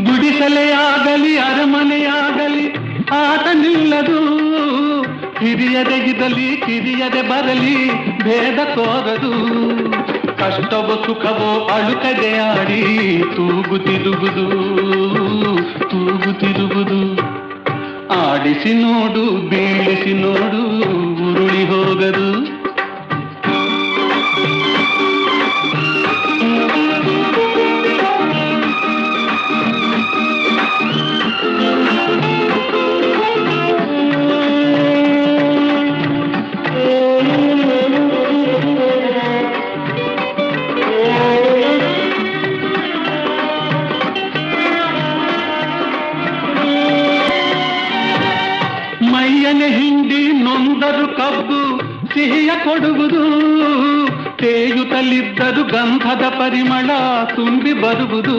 ಗುಡಿಸಲೆಯಾಗಲಿ ಅರಮನೆಯಾಗಲಿ ಆಟ ನಿಲ್ಲದು. ಹಿರಿಯದೆಗಿದಲಿ ಕಿರಿಯದೆ ಬರಲಿ ಭೇದ ತೋರದು. ಕಷ್ಟವೋ ಸುಖವೋ ಅಳುಕದೆ ಆಡಿ ತೂಗುತ್ತಿರುವುದು ತೂಗುತ್ತಿರುವುದು. ಆಡಿಸಿ ನೋಡು ಬೀಳಿಸಿ ನೋಡು ಉರುಳಿ ಹೋಗದು. ಮೈಯನೆ ಹಿಂಡಿ ನೊಂದರು ಕಬ್ಬು ಸಿಹಿಯ ಕೊಡುವುದು. ತೇಯುತ್ತಲಿದ್ದರು ಗಂಧದ ಪರಿಮಳ ತುಂಬಿ ಬರುವುದು.